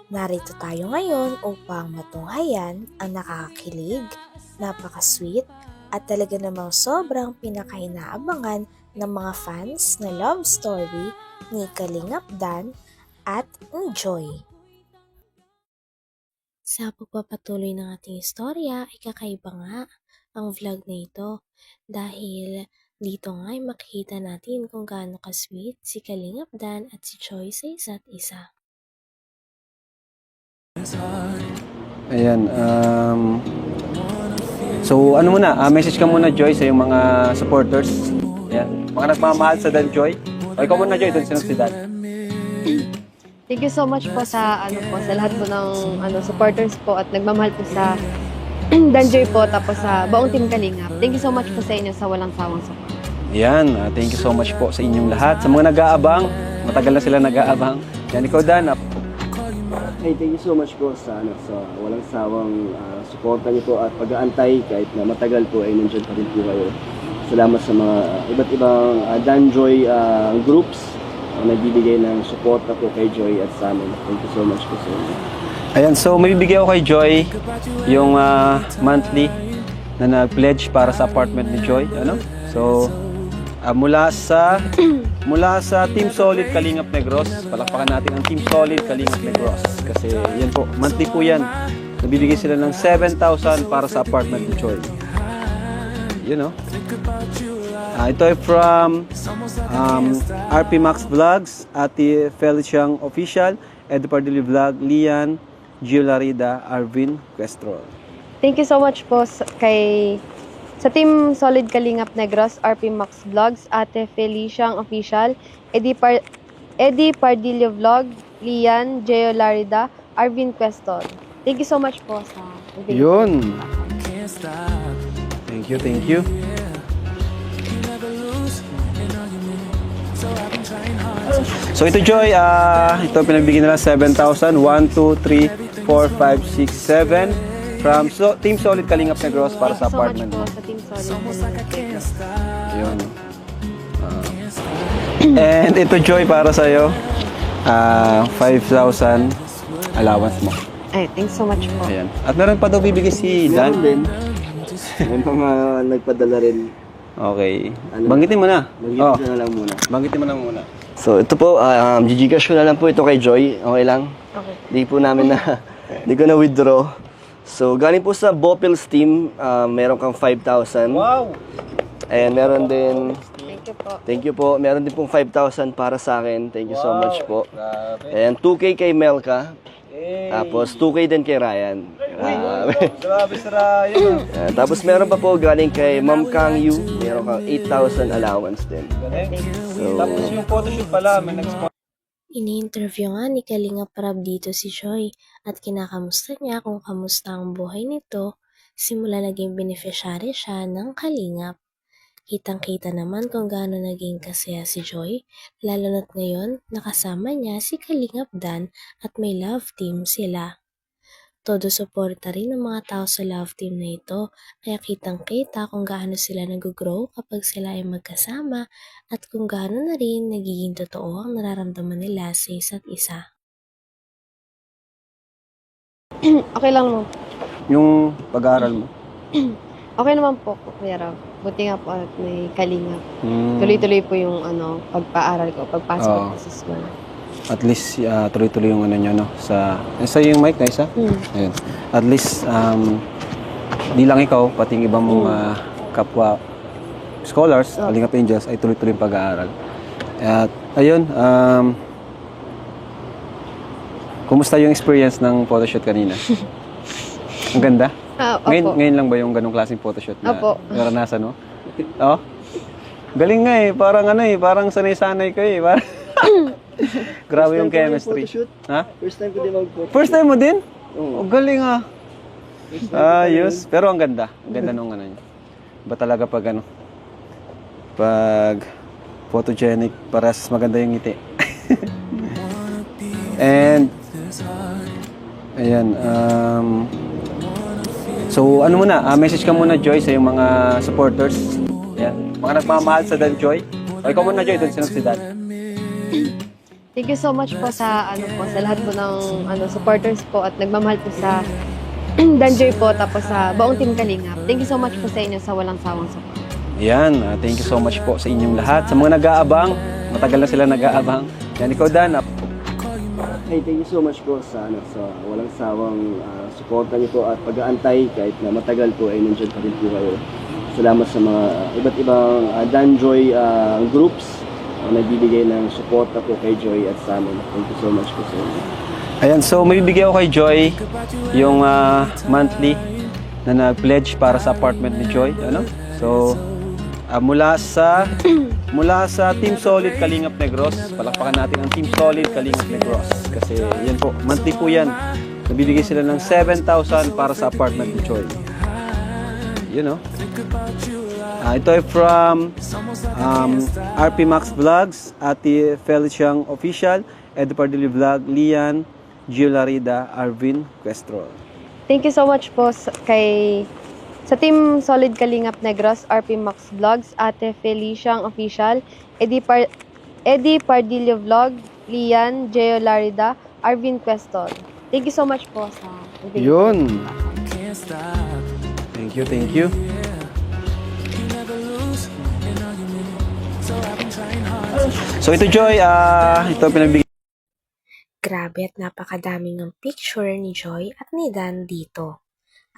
Narito tayo ngayon upang matunghayan ang nakakakilig, napaka-sweet at talaga namang sobrang pinakainaabangan ng mga fans na love story ni Kalingap Dan at ni Joy. Sa pagpapatuloy ng ating istorya ay kakaiba nga ang vlog na ito dahil dito nga ay makikita natin kung gaano ka-sweet si Kalingap Dan at si Joy sa isa't isa. Ayan, so ano muna, message ka muna Joy sa yung mga supporters. Ayan, mga nagmamahal sa Dan Joy. O ikaw muna Joy, doon sinong si Dan. Thank you so much po sa sa lahat po ng supporters po at nagmamahal po sa Danjoy po tapos sa buong team Kalingap. Thank you so much po sa inyo sa walang sawang support. Ayan, thank you so much po sa inyong lahat. Sa mga nag-aabang, matagal na sila nag-aabang. Yan, ikaw Dan. Hey, thank you so much po sa walang sawang suporta niyo po at pag-aantay kahit na matagal po ay nandiyan pa rin po kayo. Salamat sa mga iba't ibang Danjoy groups na nagbibigay ng suporta po kay Joy at sa amin. Thank you so much po sa inyo. Ayan, so may bibigay ako kay Joy yung monthly na nag-pledge para sa apartment ni Joy. Ano? So, mula sa Team Solid Kalingap Negros, palakpakan natin ang Team Solid Kalingap Negros. Kasi yan po, monthly po yan. Nabibigay sila ng 7,000 para sa apartment ni Joy. You know? Ito ay from RP Max Vlogs, Ate Feliciang Official, Edu Pardilli Vlog, Lian, Gio Larida, Arvin Questrol. Thank you so much po sa Team Solid Kalingap Negros, RP Max Vlogs, Ate Feliciang Official, Eddie Pardillo Vlog, Lian, Gio Larida, Arvin Questor. Thank you so much po sa Yun. Thank you, thank you. So ito Joy, ito pinagbigyan nila 7,000, 1, 2, 3, 4, 5, 6, 7 from Team Solid Kalingap Negros para sa apartment mo. Sa Team Solid. Yun. And ito Joy para sa iyo, 5,000 allowance mo. Ay, thanks so much po. Ayan. At meron pa daw bibigay si Dan. Meron din. May mga nagpadala rin. Okay. Banggitin mo na. Nag-iisa na lang muna. Banggitin mo na muna. So ito po, Gcash ko na lang po ito kay Joy. Okay lang? Okay. Di po namin di ko na withdraw. So galing po sa Bopils team, meron kang 5,000. Wow! And meron din, Thank you po. thank you po, meron din pong 5,000 para sa akin. Thank you so Wow. much po. Grabe. And 2K kay Melka. Hey. Tapos 2K din kay Ryan. Grabe. Grabe sa Ryan. Tapos meron pa po galing kay Ma'am Kang Yu. Meron kang 8,000 allowance din. So, Tapos yung photoshoot pala, may nag-sponsor. Ini-interview nga ni Kalingap Rab dito si Joy at kinakamusta niya kung kamusta ang buhay nito simula naging beneficiary siya ng Kalingap. Kitang-kita naman kung gaano naging kasaya si Joy, lalo na't ngayon nakasama niya si Kalingap Dan at may love team sila. Todo suporta rin ng mga tao sa love team na ito, kaya kitang-kita kung gaano sila nag-grow kapag sila ay magkasama at kung gaano na rin nagiging totoo ang nararamdaman nila sa isa't isa. Okay lang mo. Yung pag-aaral mo. Okay naman po, Kuya Rob. Buti nga po at may Kalingap. Hmm. Tuloy-tuloy po yung pagpaaral ko, pagpasok Oo. ko sa school. At least tuloy-tuloy yung ano nyo, no? Isa yung mic na isa? Ayun. At least, di lang ikaw, pati yung ibang mga kapwa scholars, Kalingap Angels, ay tuloy-tuloy yung pag-aaral. At ayun, kumusta yung experience ng photoshoot kanina? Ang ganda? Opo. Ngayon lang ba yung ganong klaseng photoshoot na Opo. naranasan, no? Oh? Galing nga eh, parang sanay-sanay ka eh. Grabe yung chemistry. Ha? First time ko din mag-photoshoot. First time mo din? Oo. Oh, galing ah. Ayos. Pero ang ganda. Ang ganda nung ano niya. Ba talaga pag photogenic, paras maganda yung ngiti. And, ayan, so ano muna, message ka muna Joy sa yung mga supporters. Ayan, mga nagmamahal sa Dan Joy. O ikaw muna Joy, doon sinong si Dan. Thank you so much po sa sa lahat po ng supporters po at nagmamahal po sa Danjoy po tapos sa buong Team Kalingap. Thank you so much po sa inyo sa walang sawang support. Ayan, thank you so much po sa inyong lahat. Sa mga nag-aabang, matagal na sila nag-aabang. Yan, ikaw Dan, Hey, thank you so much po sa walang sawang suporta niyo po at pag-aantay kahit na matagal po ay nandiyan pa rin po kayo. Salamat sa mga iba't ibang Danjoy groups na nagbibigay ng suporta po kay Joy at sa amin. Thank you so much po sa inyo. ayan, so may bibigay ako kay Joy yung monthly na nag-pledge para sa apartment ni Joy. Ano? So, mula sa Team Solid Kalingap Negros, palakpakan natin ang Team Solid Kalingap Negros. Kasi yan po, monthly po yan. Nabibigay sila ng 7,000 para sa apartment ni Joy. You know? Ito ay from RP Max Vlogs, Ate Feliciang Official, Ed Pardilio Vlog, Lian, Gio Larida, Arvin Questrol. Thank you so much po sa Team Solid Kalingap Negros, RP Max Vlogs, Ate Feliciang Official, Eddie Pardillo Vlog, Lian, Gio Larida, Arvin Questor. Thank you so much po sa Yun. Thank you, thank you. So ito Joy, ito pinagbigay. Grabe at napakadaming ng picture ni Joy at ni Dan dito.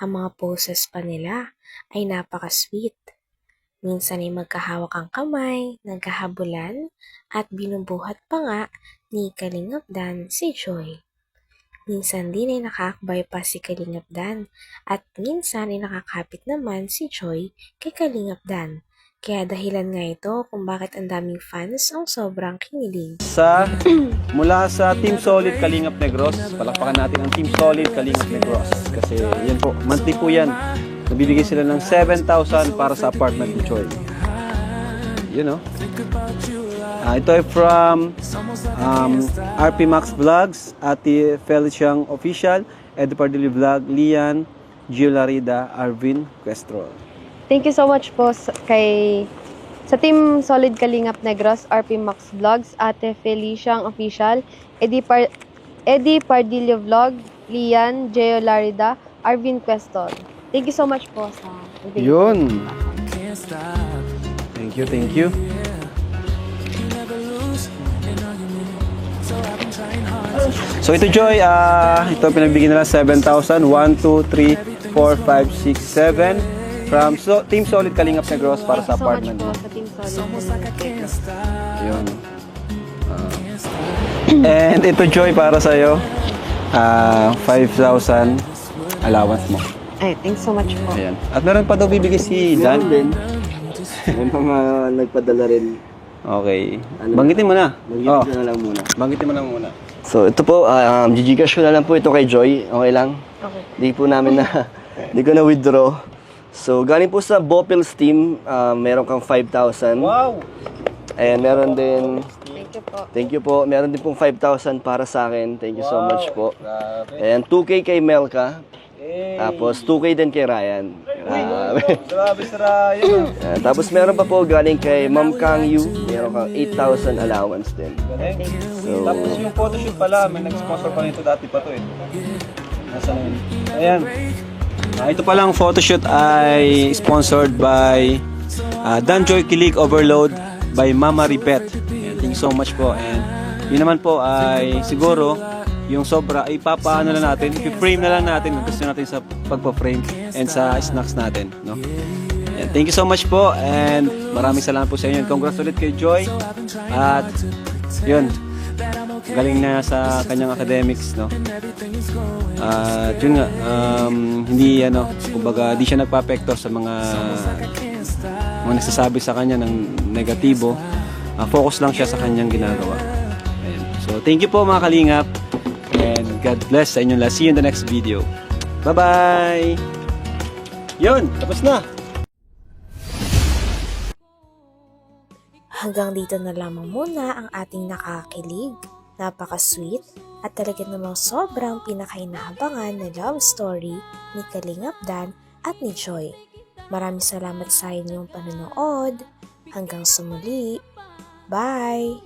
Ang mga poses pa nila ay napaka-sweet. Minsan ay magkahawak ang kamay, nagkahabulan, at binubuhat pa nga ni Kalingap Dan si Joy. Minsan din ay nakakbay pa si Kalingap Dan at minsan ay nakakapit naman si Joy kay Kalingap Dan. Kaya dahilan nga ito kung bakit ang daming fans ang sobrang kinilig. Mula sa Team Solid Kalingap Negros, palakpakan natin ang Team Solid Kalingap Negros. Kasi yan po, monthly po yan. Nabibigay sila ng 7,000 para sa apartment ni Joy. You know? Ito ay from RP Max Vlogs, Ate Feliciang Official, Ed Pardilio Vlog, Lian, Gio Larida, Arvin Questrol. Thank you so much po sa Team Solid Kalingap Negros, RP Max Vlogs, Ate Feliciang Official, Eddie Pardillo Vlog, Lian, Gio Larida, Arvin Questor. Thank you so much po sa Yun. Thank you, thank you. So ito Joy, ito pinagbigyan nila 7,000, 1, 2, 3, 4, 5, 6, 7 from Team Solid Kalingap Negros para sa apartment mo. Sa Team Solid. Yun. And ito Joy para sa'yo, 5,000 allowance mo. Ay, thanks so much po. Ayan. At meron pa daw bibigay si Dan. Din. May mga nagpadala rin. Okay. Banggitin mo na. Mag-YouTube na lang muna. Banggitin mo na muna. So ito po, Gcash ko na lang po ito kay Joy. Okay lang? Okay. Di po namin di ko na withdraw. So galing po sa Bopils team, meron kang 5,000. Wow! Ayan, meron din, Thank you po. thank you po, meron din pong 5,000 para sa akin. Thank you so much po. Grabe. Ayan, 2K kay Melka. Hey. Tapos 2K din kay Ryan. Grabe sa Ryan. Ayan, tapos meron pa po galing kay Ma'am Kang Yu. Meron kang 8,000 allowance din. So, Tapos yung photoshoot pala, may nag-sponsor pa nito dati pa to eh. Nasaan na yun? Ayan. Ito palang photoshoot ay sponsored by Danjoy Kilig Overload by Mama Ripet. Ayan, thank you so much po. And yun naman po ay siguro yung sobra ay ipapaano na natin, i-frame na lang natin kung gusto natin sa pagpa-frame and sa snacks natin, no? Ayan, thank you so much po and maraming salamat po sa inyo. Congrats ulit kay Joy. At yun, galing na sa kanyang academics, no? At yun nga, hindi kumbaga di siya nagpa-apekto sa mga nagsasabi sa kanya ng negatibo. Focus lang siya sa kanyang ginagawa. Ayan. So thank you po mga kalingap and God bless sa inyong lahat. See you in the next video. Bye-bye! Yun, tapos na! Hanggang dito na lamang muna ang ating nakakilig, napaka-sweet, at talaga namang sobrang pinakainaabangan na love story ni Kalingap Dan at ni Joy. Maraming salamat sa inyong panonood. Hanggang sa muli. Bye!